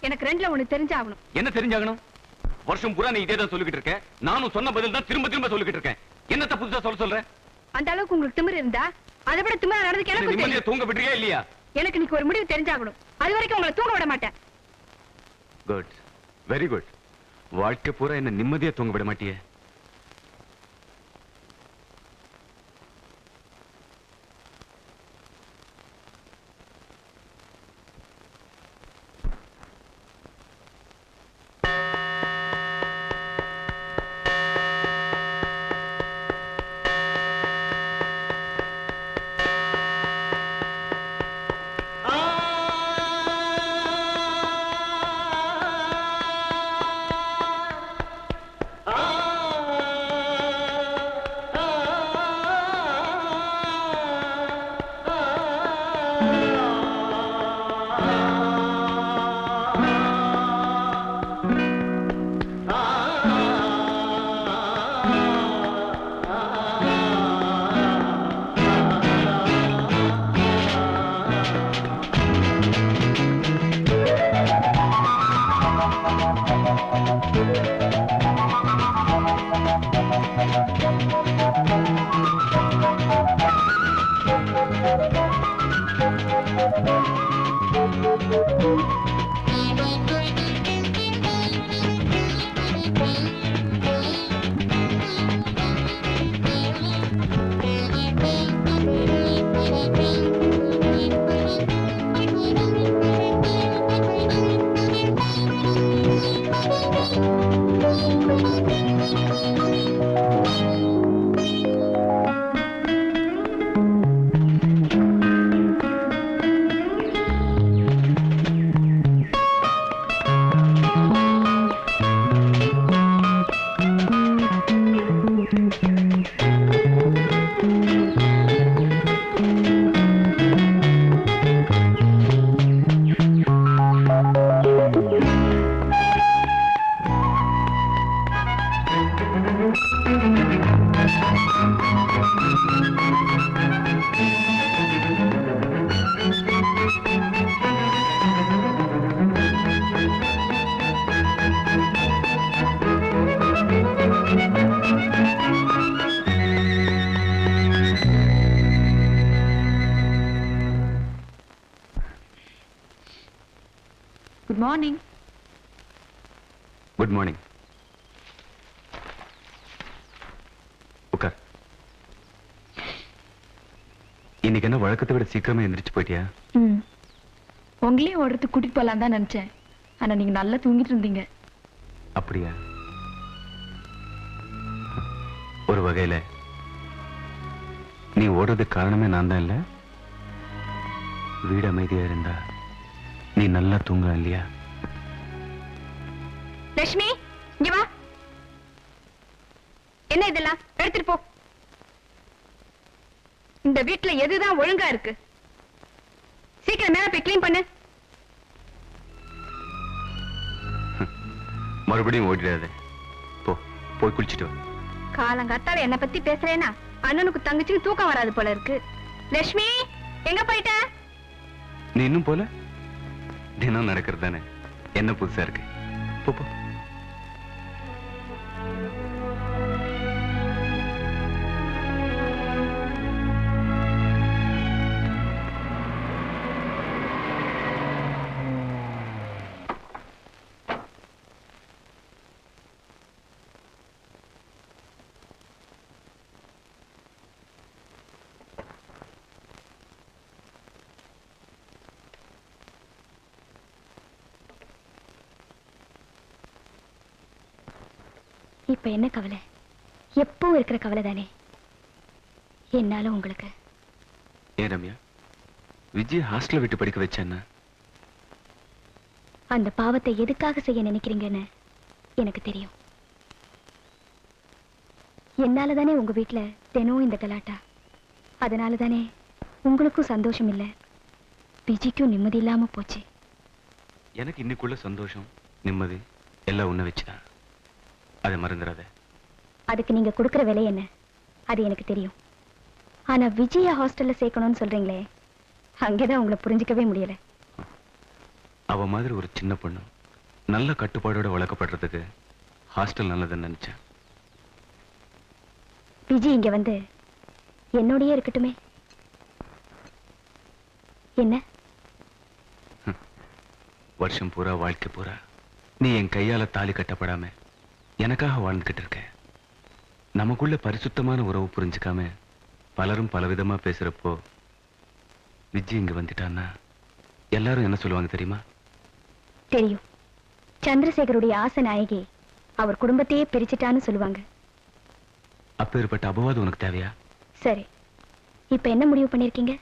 எனக்கு ரெண்டுல ஒண்ணு தெரிஞ்சாகணும். என்ன தெரிஞ்சாகணும்? வருஷம் பூரா நீ இதே தான் சொல்லிக்கிட்டு இருக்க. நானும் சொன்ன பதில் தான் திரும்ப திரும்ப சொல்லிக்கிட்டு இருக்கேன். என்னத்த புதுசா சொல்ற? அந்த அளவுக்கு உங்களுக்கு திமிரு இருந்தா அதை விட திமிரா நடந்துக்கு எனக்கு நிம்மதியா தூங்க விடுறியா இல்லையா? எனக்கு இன்னைக்கு ஒரு முடிவு தெரிஞ்சாகணும். அது வரைக்கும் உங்களை தூங்க விட மாட்டேன். Good, very good. வாழ்க்கை பூரா என்ன நிம்மதியா தூங்க விட மாட்டியே. Good morning. Good morning. உட்கார். இன்னைக்கு என்ன வழக்கத்தை விட சீக்கிரமா எந்திரிச்சு போயிட்டியா? உங்களையும் ஓடுறதுக்கு கூட்டிட்டு போலாம் தான் நினைச்சேன். ஆனா நீங்க நல்லா தூங்கிட்டு இருந்தீங்க. அப்படியா? ஒரு வகையில நீ ஓடுறதுக்கு காரணமே நான் தான் இல்ல. வீடு அமைதியா இருந்தா நீ நல்லா தூங்கலாம் இல்லையா? லட்சுமி, இங்க வா. என்ன இதெல்லாம்? எடுத்துட்டு போ. இந்த வீட்டுல எதுதான் ஒழுங்கா இருக்கு? சீக்கிரம் மேல போய் கிளீன் பண்ணு. மறுபடியும் ஓடிடாத. போ, போய் குளிச்சுட்டு வா. காலங்காத்தால என்ன பத்தி பேசுறேன்னா அண்ணனுக்கு தங்கச்சிக்கு தூக்கம் வராது போல இருக்கு. லட்சுமி, எங்க போயிட்ட? நீ இன்னும் போல? தினம் நடக்கிறது தானே, என்ன புதுசா இருக்கு? போ. இப்ப என்ன கவலை? எப்பவும் இருக்கிற கவலை தானே. என்னால உங்களுக்கு. ஏன் ரம்யா, விஜய் ஹாஸ்டல்ல விட்டு படிக்க வச்சேன்னா அந்த பாவத்தை எதுக்காக செய்ய நினைக்கிறீங்கன்னு எனக்கு தெரியும். என்னால தானே உங்க வீட்டுல தினம் இந்த கலாட்டா. அதனால தானே உங்களுக்கும் சந்தோஷம் இல்ல, விஜய்க்கும் நிம்மதி இல்லாம போச்சு. எனக்கு இன்னைக்குள்ள சந்தோஷம் நிம்மதி எல்லாம் உன்னை வச்சுதான். அதை மறந்துடாத. அதுக்கு நீங்க கொடுக்கிற விலை என்ன அது எனக்கு தெரியும். ஆனா விஜய ஹாஸ்டல்ல சேர்க்கணும்னு சொல்றீங்களே, அங்கேதான் உங்களை புரிஞ்சுக்கவே முடியல. அவ மாதிரி ஒரு சின்ன பொண்ணு நல்ல கட்டுப்பாடோட வளர்க்கப்படுறதுக்கு ஹாஸ்டல் நல்லதுன்னு நினைச்சேன். விஜி இங்க வந்து என்னோடயே இருக்கட்டுமே. என்ன வருஷம் பூரா வாழ்க்கை பூரா நீ என் கையால தாலி கட்டப்படாம எனக்காக வாழ்ந்துகிட்டு இருக்க. நமக்குள்ள பரிசுத்தமான உறவு புரிஞ்சுக்காம பலரும் பலவிதமா பேசுறப்போ விஜி இங்க வந்துட்டான்னா எல்லாரும் என்ன சொல்லுவாங்க தெரியுமா? தெரியும். சந்திரசேகருடைய ஆசை நாயகி அவர் குடும்பத்தையே பிரிச்சுட்டான்னு சொல்லுவாங்க. அப்பேற்பட்ட அபவாதம் உனக்கு தேவையா? சரி, இப்ப என்ன முடிவு பண்ணிருக்கீங்க?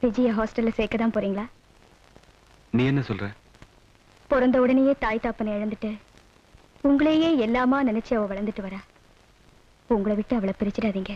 விஜய ஹாஸ்டல்ல சேர்க்க தான் போறீங்களா? நீ என்ன சொல்ற? பிறந்த உடனேயே தாய் தாப்பனை இழந்துட்டு உங்களையே எல்லாமா நினைச்சு அவ வளர்ந்துட்டு வரா. உங்களை விட்டு அவளை பிரிச்சிடாதீங்க.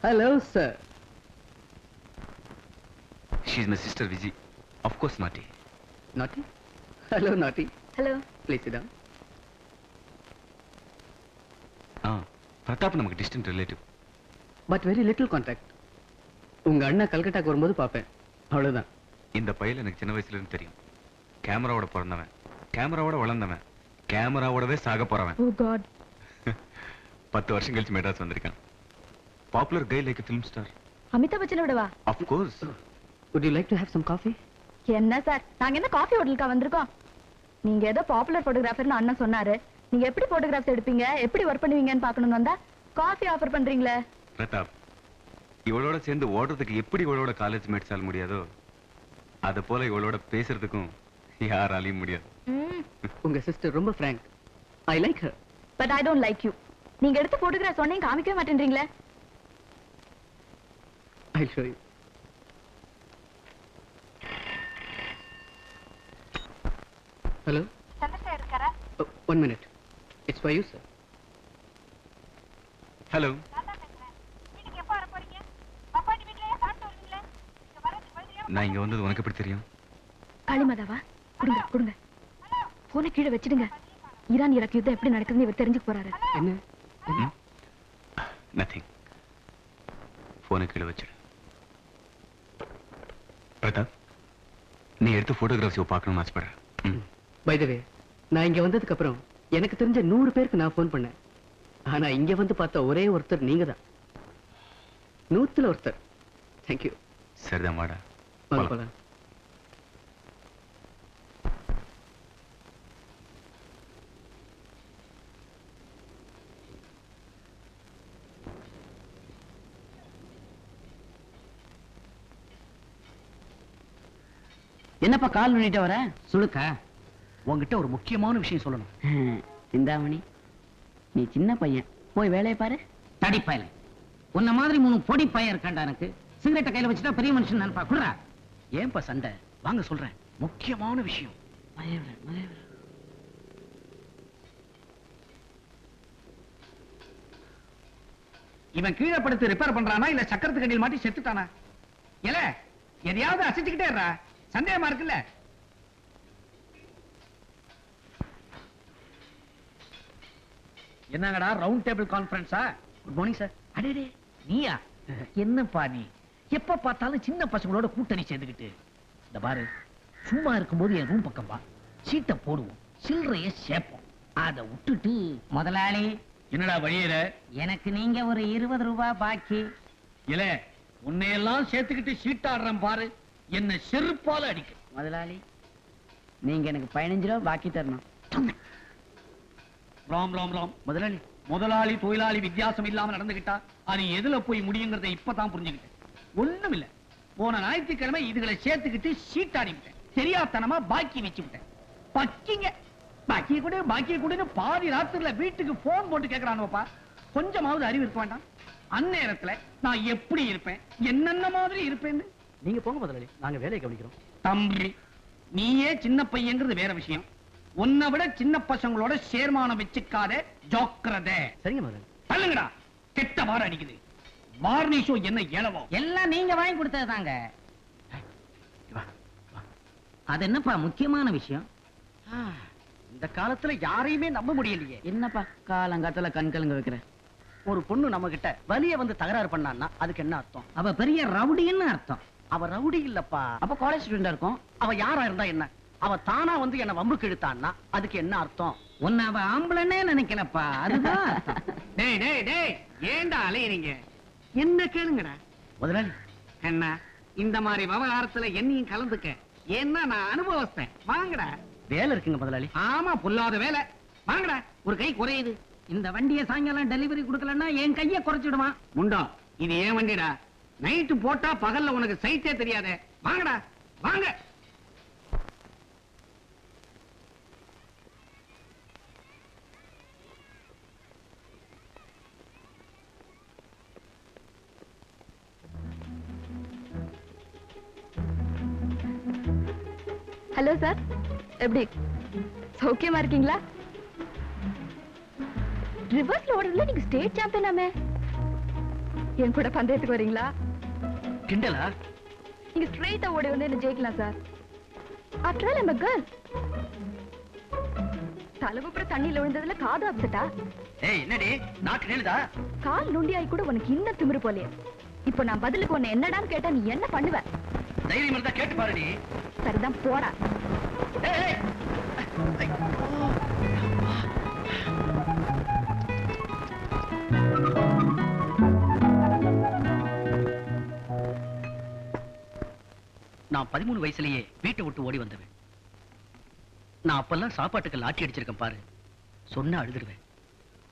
Hello, sir. She's my sister Viji. Of course, Naughty. Naughty? Hello, Naughty. Hello. Please sit down. Pratap நமக்கு distant relative. But very little contact. உங்க அண்ணா கல்கட்டாக்கு வரும்போது பாப்பேன். அவ்வளவுதான். இந்த பையல் எனக்கு சின்ன வயசுல இருந்து தெரியும். கேமராவோட பிறந்தவன், கேமராவோட வளர்ந்தவன், கேமராவோடவே சாக போறவன். ஓ காட். 10 வருஷம் கழிச்சு மெட்ராஸ் வந்திருக்கான். Popular guy like a film star. அமிதாப் பச்சனோடவா? Of course. Would you like to have some coffee? என்ன சார், நாங்க என்ன காஃபி ஹோட்டலுக்கா வந்திருக்கோம்? நீங்க ஏதோ பாப்புலர் போட்டோகிராஃபர்னு அண்ணன் சொன்னாரு. நீங்க எப்படி போட்டோகிராஃப்ஸ் எடுப்பீங்க, எப்படி ஒர்க் பண்ணுவீங்கன்னு பார்க்கணும்னு வந்தா காஃபி ஆஃபர் பண்றீங்களே. பிரதாப், இவளோட சேர்ந்து ஓடுறதுக்கு எப்படி இவளோட காலேஜ் மேட்ஸால் முடியாதோ அத போல இவளோட பேசுறதுக்கும் யாராலையும் முடியாது. உங்க சிஸ்டர் ரொம்ப frank. I like her. But I don't like you. நீங்க எடுத்த போட்டோகிராஃப் சொன்னீங்க காமிக்கவே மாட்டேன்றீங்களே. I'll show you. Hello? Chandrasekhar இருக்காரா? Oh, 1 minute. It's for you, sir. Hello. நான் இங்க வந்தது உனக்கு எப்படி தெரியும்? காளிமாதாவா? கொடுங்க கொடுங்க. போனை கீழே வச்சிடுங்க. ஈரான் ஈராக் யுத்தம் எப்படி நடக்குதுன்னு இவர் தெரிஞ்சுக்க போறாரு. என்ன? நத்திங். போனை கீழே வச்சிடு. பிரதாப், நீ எடுத்த போட்டோகிராஃப்ஸ் பார்க்கணும்னு ஆசைப்படுறேன். By the way, நான் இங்க வந்ததுக்கு அப்புறம் எனக்கு தெரிஞ்ச 100 பேருக்கு நான் ஃபோன் பண்ணேன். ஆனா இங்க வந்து பார்த்த ஒரே ஒருத்தர் நீங்க தான். 100ல ஒருத்தர். Thank you. சரிதான், வாடா. வாங்க போலாம். என்னப்பா கால் பண்ணிட்டு வர? சுளுக்கா? உன்கிட்ட ஒரு முக்கியமான விஷயம் சொல்லணும். சிந்தாமணி, நீ சின்ன பையன், போய் வேலையை பாரு. தடிப்பயல உன்ன மாதிரி 3 பொடி பையன் இருக்காண்டா எனக்கு. சிகரெட்டை கையில வச்சுட்டா பெரிய மனுஷன் நினைப்பா. குடுறா. ஏன்பா சண்டை? வாங்க சொல்றேன், முக்கியமான விஷயம். இவன் கீழே படுத்து ரிப்பேர் பண்றானா இல்ல சக்கரத்து கண்டியில் மாட்டி செத்துட்டானா? ஏல எதையாவது அசைச்சுக்கிட்டே இருடா, சந்தேகமா இருக்குல்ல. என்னங்கடா ரவுண்ட் டேபிள் கான்ஃபரன்ஸா? Good morning sir. அடேடே நீயா? என்னப்பா நீ எப்ப பார்த்தாலும் சின்ன பசங்களோட கூட்டணி சேர்ந்துக்கிட்டு. இந்த பாரு, சும்மா இருக்கும்போது என் ரூம் பக்கம் வா, சீட்டை போடுவோம், சில்லறைய சேர்ப்போம். அதை விட்டுட்டு முதலாளி, என்னடா வழியிற? எனக்கு நீங்க ஒரு 20 ரூபாய் பாக்கி. இல்ல உன்னையெல்லாம் சேர்த்துக்கிட்டு சீட்டாடுறேன் பாரு, என்ன செருப்பால அடிக்க. முதலாளி, நீங்க எனக்கு 15 ரூபா பாக்கி தரணும். ராம் ராம் ராம். முதலாளி, முதலாளி தொழிலாளி வித்தியாசம் இல்லாம நடந்துகிட்டா அது எதுல போய் முடியுங்கிறத இப்பதான் புரிஞ்சுக்கிட்டேன். ஒண்ணும் இல்ல, போன ஞாயிற்றுக்கிழமை இதுகளை சேர்த்துக்கிட்டு சீட்டாடி விட்டேன். தெரியாதனமா பாக்கி வச்சு விட்டேன். பக்கிங்க பாக்கிய கூட பாக்கிய கூடன்னு பாதி ராத்திரில வீட்டுக்கு போன் போட்டு கேக்குறானுப்பா. கொஞ்சமாவது அறிவு இருக்க வேண்டாம்? அந்நேரத்துல நான் எப்படி இருப்பேன், என்னென்ன மாதிரி இருப்பேன்னு. நீங்க போங்க முதலாளி, நாங்க வேலையை கவனிக்கிறோம். தம்பி, நீயே சின்ன பையங்கிறது வேற விஷயம். உன்னை விட சின்ன பசங்களோட சேர்மானம் வச்சுக்காத, ஜாக்கிரதை. சரிங்க முதலாளி. தள்ளுங்கடா, கெட்ட வார அடிக்குது. வார்னிஷோ என்ன ஏலவோ? எல்லாம் நீங்க வாங்கி கொடுத்தது தாங்க. அது என்னப்பா முக்கியமான விஷயம்? இந்த காலத்துல யாரையுமே நம்ப முடியலையே. என்னப்பா காலங்காலத்துல கண் கலங்க வைக்கிற? ஒரு பொண்ணு நம்ம கிட்ட வலிய வந்து தகராறு பண்ணான்னா அதுக்கு என்ன அர்த்தம்? அவ பெரிய ரவுடின்னு அர்த்தம். அவ ரவுடி இல்லப்பா, அப்ப காலேஜ் ஸ்டூடெண்டா இருக்கும். அவ யாரா இருந்தா என்ன? அவ தானா வந்து என்ன வம்புக்கு இழுத்தான்னா அதுக்கு என்ன அர்த்தம்? உன்னை அவ ஆம்பளனே நினைக்கலப்பா, அதுதான் அர்த்தம். டேய் டேய் டேய், ஏண்டா அலையறீங்க? என்ன கேளுங்கடா. முதலாளி, என்ன இந்த மாதிரி விவகாரத்துல என்னையும் கலந்துக்க, ஏன்னா நான் அனுபவஸ்தேன். வாங்கடா. வேலை இருக்குங்க முதலாளி. ஆமா, புல்லாத வேலை. வாங்கடா, ஒரு கை குறையுது. இந்த வண்டியை சாயங்காலம் டெலிவரி கொடுக்கலன்னா என் கையை குறைச்சிடுமா? முண்டம், இது ஏன் வண்டிடா? நைட்டு போட்டா பகல்ல உனக்கு சைட்டே தெரியாதே. வாங்கடா வாங்க. ஹலோ சார், எப்படி சௌக்கியமா இருக்கீங்களா? ரிவர்ஸ்ல ஓடுறதுல நீங்க ஸ்டேட் சாம்பியனாமே. என் கூட பந்தயத்துக்கு வரீங்களா? கிண்டலா? நீங்க ஸ்ட்ரெயிட்டா ஓடி வந்து என்ன ஜெயிக்கலாம் sir. After all I am a girl. தலைவுப்புற தண்ணியில விழுந்ததுல காது அப்செட்டா? ஏய், என்னடி நாக்கு நெழுதா? கால் நுண்டியாய் கூட உனக்கு இன்னும் திமிரு போலையே. இப்போ நான் பதிலுக்கு உன்னை என்னடான்னு கேட்டா நீ என்ன பண்ணுவ? தைரியம் இருந்தா கேட்டு பாருடி. சரிதான், போடா. ஏய், ஏய். நான் 13 வயசுலயே வீட்டை விட்டு ஓடி வந்தவன். நான் அப்பெல்லாம் சாப்பாட்டுக்கு லாட்டி அடிச்சிருக்கேன் பாரு. சொன்னா அழுதுருவேன்.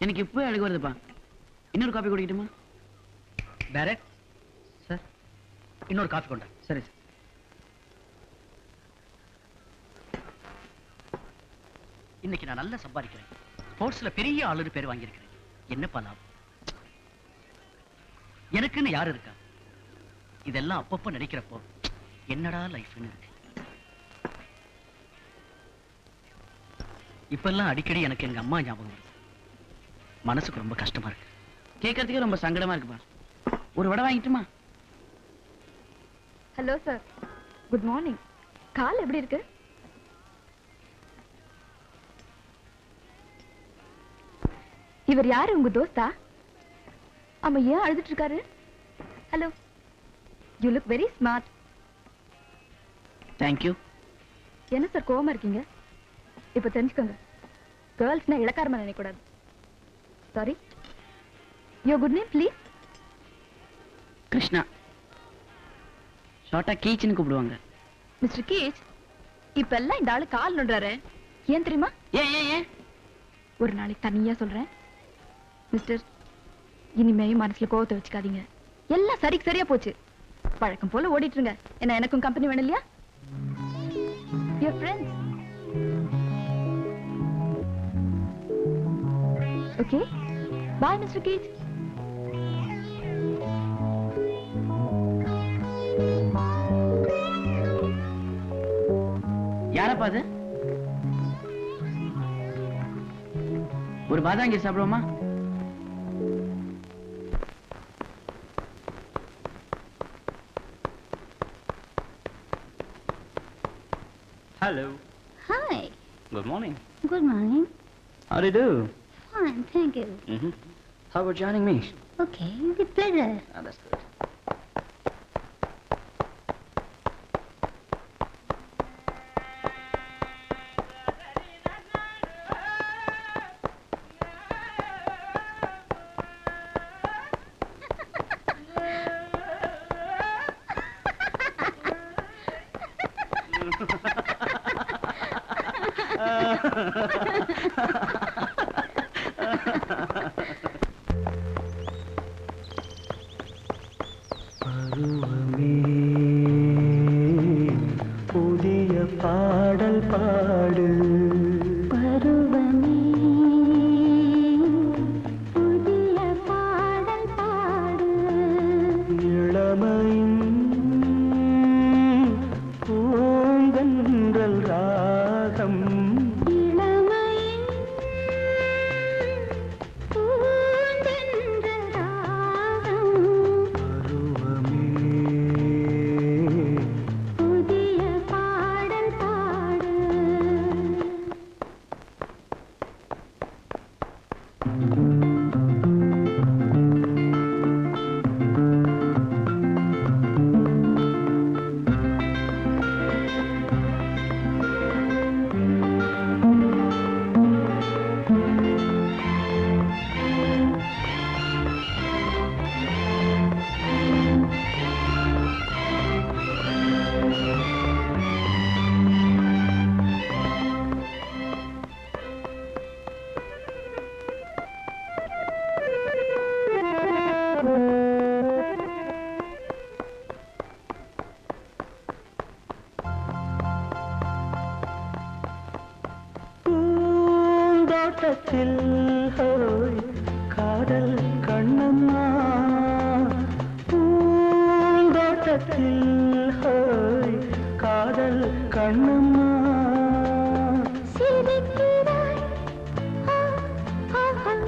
எனக்கு இப்பவே அழுக வருதுப்பா. இன்னொரு காபி குடிக்கட்டுமா? வேற சார், இன்னொரு காபி கொண்டா. சரி சார். இன்னைக்கு நான் நல்லா சம்பாதிக்கிறேன். ஸ்போர்ட்ஸ்ல பெரிய ஆளுன்னு பேர் வாங்கியிருக்கிறேன். என்னப்பா லாபம்? எனக்குன்னு யாரு இருக்கா? இதெல்லாம் அப்பப்ப நினைக்கிறப்போ என்னடா லைஃப்னு இருக்கு. இப்பெல்லாம் அடிக்கடி எனக்கு எங்க அம்மா ஞாபகம் வருது. மனசுக்கு ரொம்ப கஷ்டமா இருக்கு. கேட்கறதுக்கே ரொம்ப சங்கடமா இருக்குப்பா. ஒரு வடை வாங்கிட்டுமா? Hello sir, good morning. கால் எப்படி இருக்கு? இவர் யாரு, உங்க தோஸ்தா? ஆமா, ஏன் அழுதுட்டு இருக்காரு? Hello, you look very smart. Thank you. என்ன சார் கோவமா இருக்கீங்க? இப்ப தெரிஞ்சுக்கோங்க, கேர்ள்ஸ்னா இளக்காரமா நினைக்கக்கூடாது. Sorry. Your good name please? Krishna. ஷார்ட்டா கீச்னு கூப்பிடுவாங்க. மிஸ்டர் கீச், இப்ப எல்லாம் இந்த ஆளு கால் நோண்டுறாரு. ஏன் தெரியுமா? ஏன் ஒரு நாளைக்கு தனியா சொல்றேன். மிஸ்டர், இனிமேயும் மனசுல கோவத்தை வச்சுக்காதீங்க. எல்லாம் சரிக்கு சரியா போச்சு. பழக்கம் போல ஓடிட்டு இருங்க. என்ன, எனக்கும் கம்பெனி வேணும் இல்லையா? Your friends. Okay bye mister Keith. யாரப்பா அது? ஒரு பாதாங்கி சாப்பிடுவோமா? Hello. Hi. Good morning. Good morning. How do you do? Fine, thank you. How about joining me? Okay, with pleasure. That's good. புதிய பாடல் பாடு பருவமே புதிய பாடல் பாடு இளமையின் பூந்தென்றல் ராகம் இளமையின் பூந்தென்ற ராகம் பருவமே புதிய பாடல் பாடு பூந்தோட்டத்தில் ஹோய் காதல் கண்ணம்மா பூந்தோட்டத்தில் ஹோய் காதல் கண்ணம்மா சிரிக்கிறாய்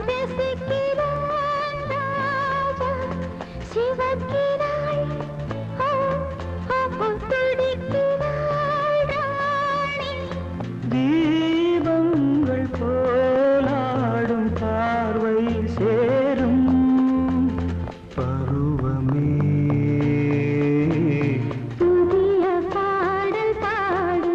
ரசிக்கிறாய் ராஜா சிவக்கிறாய் துடிக்கிறாய் ராணி தீபங்கள் போலாடும் பார்வை சேரும் பருவமே புதிய பாடல் பாடு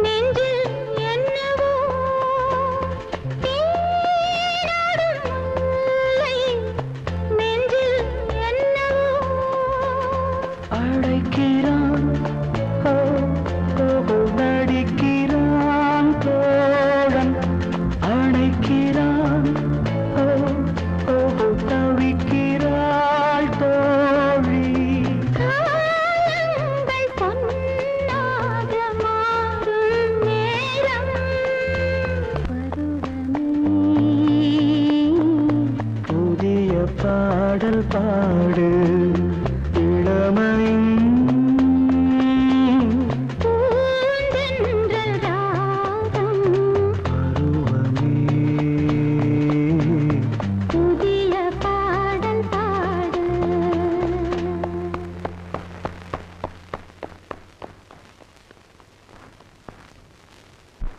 நெஞ்சில் என்னவோ தேடாடும் முல்லை நெஞ்சில் என்னவோ அழைக்கிறான் ஓ, ஓ, நடிக்கிறான் தோழன் அணைக்கிறான் ஓ, ஓ, தவிக்கிறாள் தோழி காலங்கள் பொன்னாக மாறும் நேரம் பருவமே புதிய பாடல் பாடு இளமையின்